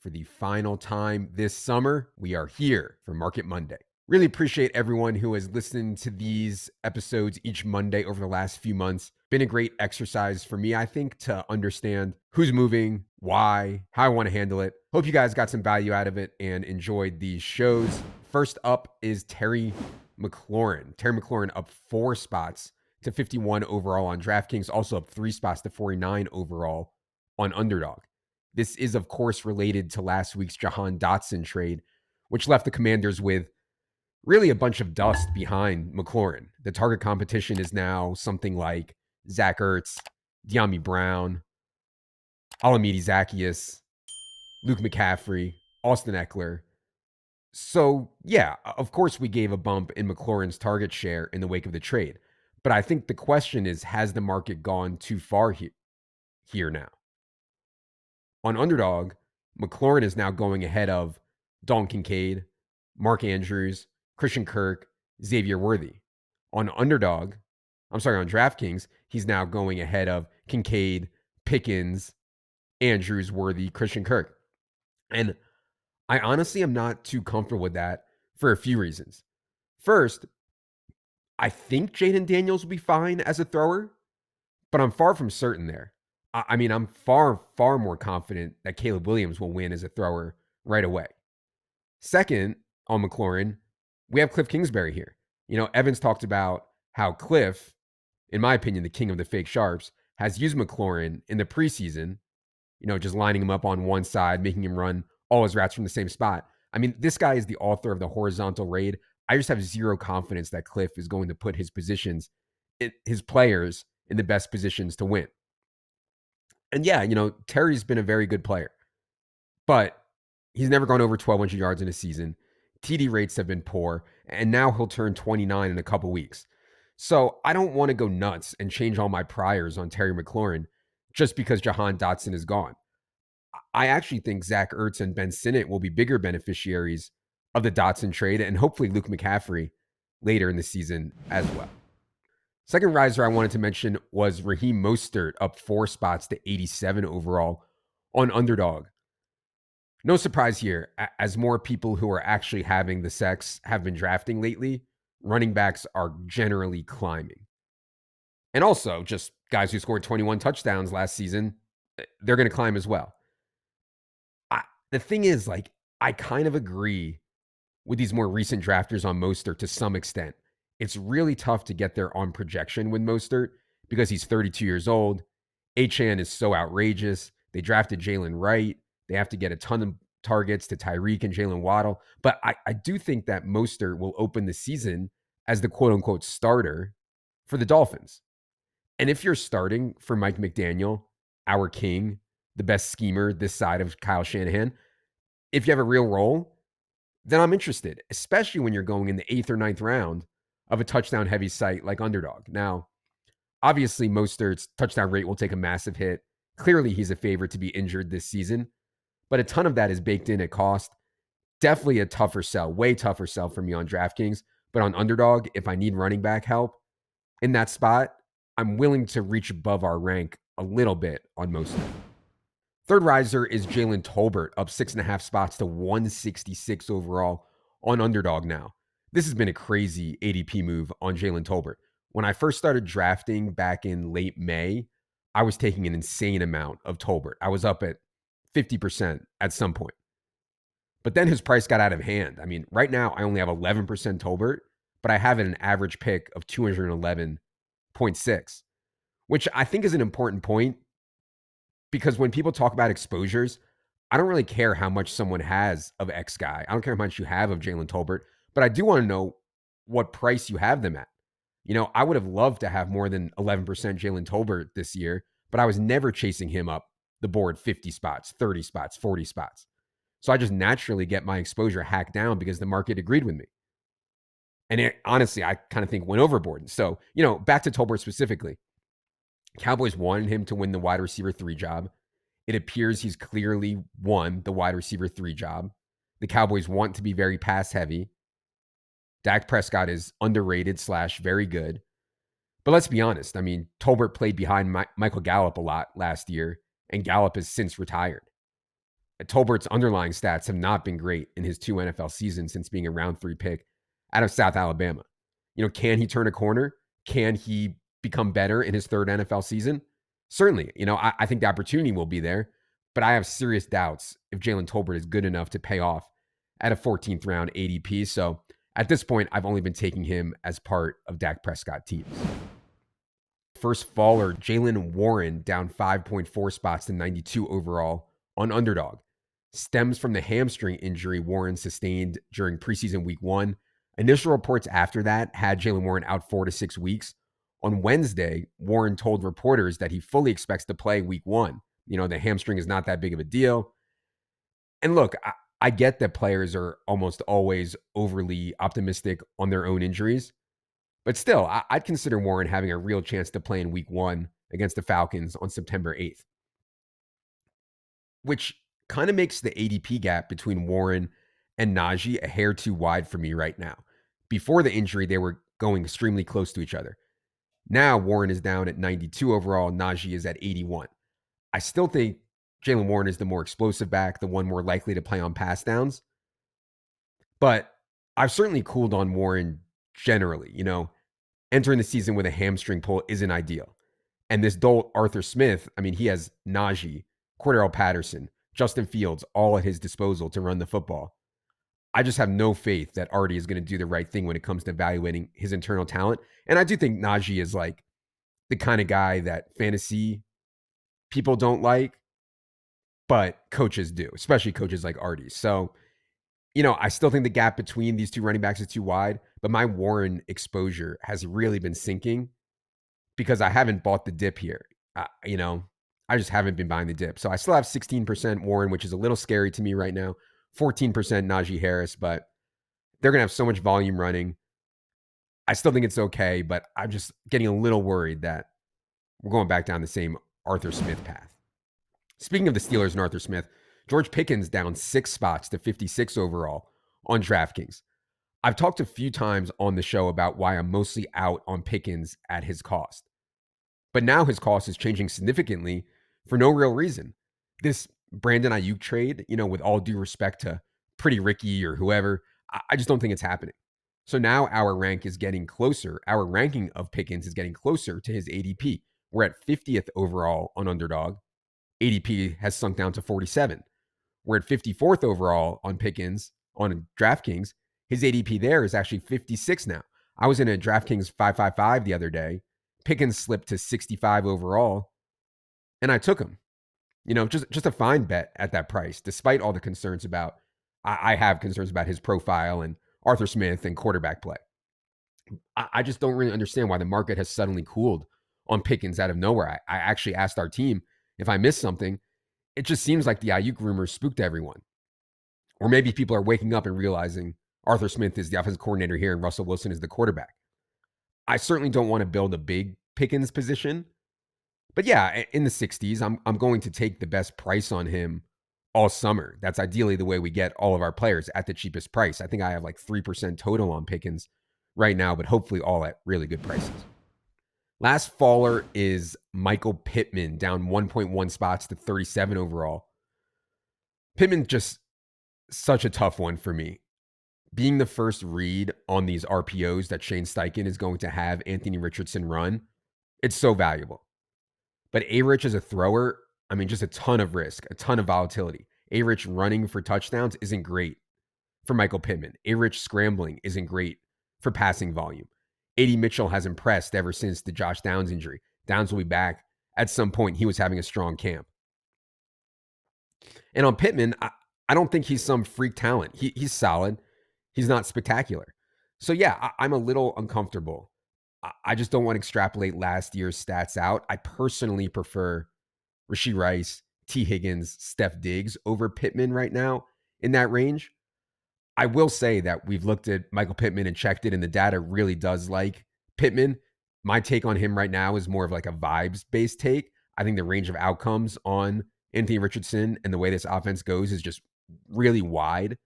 For the final time this summer, we are here for Market Monday. Really appreciate everyone who has listened to these episodes each Monday over the last few months. Been a great exercise for me, I think, to understand who's moving, why, how I want to handle it. Hope you guys got some value out of it and enjoyed these shows. First up is Terry McLaurin. Terry McLaurin up 4 spots to 51 overall on DraftKings, also up 3 spots to 49 overall on Underdog. This is, of course, related to last week's Jahan Dotson trade, which left the Commanders with really a bunch of dust behind McLaurin. The target competition is now something like Zach Ertz, De'Ami Brown, Alameda Zacchaeus, Luke McCaffrey, Austin Eckler. So, yeah, of course, we gave a bump in McLaurin's target share in the wake of the trade. But I think the question is, has the market gone too far here now? On Underdog, McLaurin is now going ahead of Dalton Kincaid, Mark Andrews, Christian Kirk, Xavier Worthy. On DraftKings, he's now going ahead of Kincaid, Pickens, Andrews, Worthy, Christian Kirk. And I honestly am not too comfortable with that for a few reasons. First, I think Jaden Daniels will be fine as a thrower, but I'm far from certain there. I mean, I'm far, far more confident that Caleb Williams will win as a thrower right away. Second, on McLaurin, we have Cliff Kingsbury here. You know, Evans talked about how Cliff, in my opinion, the king of the fake sharps, has used McLaurin in the preseason, you know, just lining him up on one side, making him run all his routes from the same spot. I mean, this guy is the author of the horizontal raid. I just have zero confidence that Cliff is going to put his players in the best positions to win. And yeah, you know, Terry's been a very good player, but he's never gone over 1,200 yards in a season. TD rates have been poor, and now he'll turn 29 in a couple weeks. So I don't want to go nuts and change all my priors on Terry McLaurin just because Jahan Dotson is gone. I actually think Zach Ertz and Ben Sinnott will be bigger beneficiaries of the Dotson trade, and hopefully Luke McCaffrey later in the season as well. Second riser I wanted to mention was Raheem Mostert, up 4 spots to 87 overall on Underdog. No surprise here, as more people who are actually having the sex have been drafting lately, running backs are generally climbing. And also, just guys who scored 21 touchdowns last season, they're going to climb as well. The thing is, like, I kind of agree with these more recent drafters on Mostert to some extent. It's really tough to get there on projection with Mostert because he's 32 years old. Achane is so outrageous. They drafted Jalen Wright. They have to get a ton of targets to Tyreek and Jalen Waddle. But I do think that Mostert will open the season as the quote-unquote starter for the Dolphins. And if you're starting for Mike McDaniel, our king, the best schemer this side of Kyle Shanahan, if you have a real role, then I'm interested, especially when you're going in the 8th or 9th round of a touchdown-heavy site like Underdog. Now, obviously, Mostert's touchdown rate will take a massive hit. Clearly, he's a favorite to be injured this season, but a ton of that is baked in at cost. Definitely a tougher sell, way tougher sell for me on DraftKings. But on Underdog, if I need running back help in that spot, I'm willing to reach above our rank a little bit on Mostert. Third riser is Jalen Tolbert, up 6.5 spots to 166 overall on Underdog now. This has been a crazy ADP move on Jalen Tolbert. When I first started drafting back in late May, I was taking an insane amount of Tolbert. I was up at 50% at some point. But then his price got out of hand. I mean, right now I only have 11% Tolbert, but I have an average pick of 211.6, which I think is an important point because when people talk about exposures, I don't really care how much someone has of X guy. I don't care how much you have of Jalen Tolbert, but I do want to know what price you have them at. You know, I would have loved to have more than 11% Jalen Tolbert this year, but I was never chasing him up the board 50 spots, 30 spots, 40 spots. So I just naturally get my exposure hacked down because the market agreed with me. And honestly, I kind of think went overboard. So, you know, back to Tolbert specifically. Cowboys wanted him to win the wide receiver 3 job. It appears he's clearly won the wide receiver 3 job. The Cowboys want to be very pass heavy. Dak Prescott is underrated / very good. But let's be honest. I mean, Tolbert played behind Michael Gallup a lot last year, and Gallup has since retired. Tolbert's underlying stats have not been great in his 2 NFL seasons since being a round 3 pick out of South Alabama. Can he turn a corner? Can he become better in his 3rd NFL season? Certainly. I think the opportunity will be there, but I have serious doubts if Jalen Tolbert is good enough to pay off at a 14th round ADP. So at this point, I've only been taking him as part of Dak Prescott teams. First faller, Jalen Warren, down 5.4 spots to 92 overall on Underdog. Stems from the hamstring injury Warren sustained during preseason week 1. Initial reports after that had Jalen Warren out 4 to 6 weeks. On Wednesday, Warren told reporters that he fully expects to play week 1. The hamstring is not that big of a deal. And look, I get that players are almost always overly optimistic on their own injuries. But still, I'd consider Warren having a real chance to play in week 1 against the Falcons on September 8th, which kind of makes the ADP gap between Warren and Najee a hair too wide for me right now. Before the injury, they were going extremely close to each other. Now, Warren is down at 92 overall, Najee is at 81. I still think Jalen Warren is the more explosive back, the one more likely to play on pass downs. But I've certainly cooled on Warren generally. Entering the season with a hamstring pull isn't ideal. And this dolt, Arthur Smith, he has Najee, Cordell Patterson, Justin Fields, all at his disposal to run the football. I just have no faith that Artie is going to do the right thing when it comes to evaluating his internal talent. And I do think Najee is like the kind of guy that fantasy people don't like, but coaches do, especially coaches like Artie. So, I still think the gap between these two running backs is too wide, but my Warren exposure has really been sinking because I haven't bought the dip here. I just haven't been buying the dip. So I still have 16% Warren, which is a little scary to me right now. 14% Najee Harris, but they're going to have so much volume running. I still think it's okay, but I'm just getting a little worried that we're going back down the same Arthur Smith path. Speaking of the Steelers and Arthur Smith, George Pickens down 6 spots to 56 overall on DraftKings. I've talked a few times on the show about why I'm mostly out on Pickens at his cost. But now his cost is changing significantly for no real reason. This Brandon Ayuk trade, with all due respect to Pretty Ricky or whoever, I just don't think it's happening. So now our rank is getting closer. Our ranking of Pickens is getting closer to his ADP. We're at 50th overall on Underdog. ADP has sunk down to 47. We're at 54th overall on Pickens on DraftKings. His ADP there is actually 56 now. I was in a DraftKings 555 the other day. Pickens slipped to 65 overall, and I took him. Just a fine bet at that price, despite all the concerns about, I have concerns about his profile and Arthur Smith and quarterback play. I just don't really understand why the market has suddenly cooled on Pickens out of nowhere. I actually asked our team if I missed something. It just seems like the Ayuk rumors spooked everyone. Or maybe people are waking up and realizing Arthur Smith is the offensive coordinator here and Russell Wilson is the quarterback. I certainly don't want to build a big Pickens position. But yeah, in the 60s, I'm going to take the best price on him all summer. That's ideally the way we get all of our players at the cheapest price. I think I have like 3% total on Pickens right now, but hopefully all at really good prices. Last faller is Michael Pittman, down 1.1 spots to 37 overall. Pittman, just such a tough one for me. Being the first read on these RPOs that Shane Steichen is going to have Anthony Richardson run, it's so valuable. But A-Rich as a thrower, just a ton of risk, a ton of volatility. A-Rich running for touchdowns isn't great for Michael Pittman. A-Rich scrambling isn't great for passing volume. A.D. Mitchell has impressed ever since the Josh Downs injury. Downs will be back at some point. He was having a strong camp. And on Pittman, I don't think he's some freak talent. He's solid. He's not spectacular. So yeah, I'm a little uncomfortable. I just don't want to extrapolate last year's stats out. I personally prefer Rashee Rice, T. Higgins, Steph Diggs over Pittman right now in that range. I will say that we've looked at Michael Pittman and checked it, and the data really does like Pittman. My take on him right now is more of like a vibes-based take. I think the range of outcomes on Anthony Richardson and the way this offense goes is just really wide,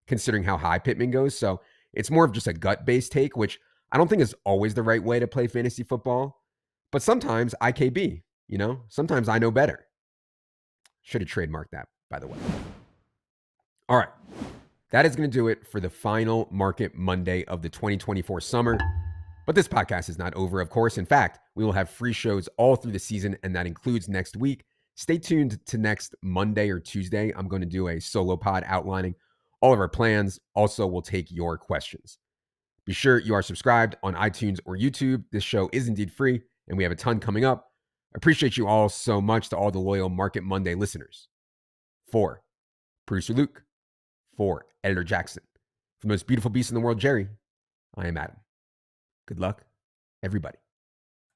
considering how high Pittman goes. So it's more of just a gut-based take, which I don't think is always the right way to play fantasy football. But sometimes IKB, sometimes I know better. Should have trademarked that, by the way. All right. That is going to do it for the final Market Monday of the 2024 summer. But this podcast is not over, of course. In fact, we will have free shows all through the season, and that includes next week. Stay tuned to next Monday or Tuesday. I'm going to do a solo pod outlining all of our plans. Also, we'll take your questions. Be sure you are subscribed on iTunes or YouTube. This show is indeed free, and we have a ton coming up. I appreciate you all so much, to all the loyal Market Monday listeners. For producer Luke, for editor Jackson, for the most beautiful beast in the world, Jerry, I am Adam. Good luck, everybody.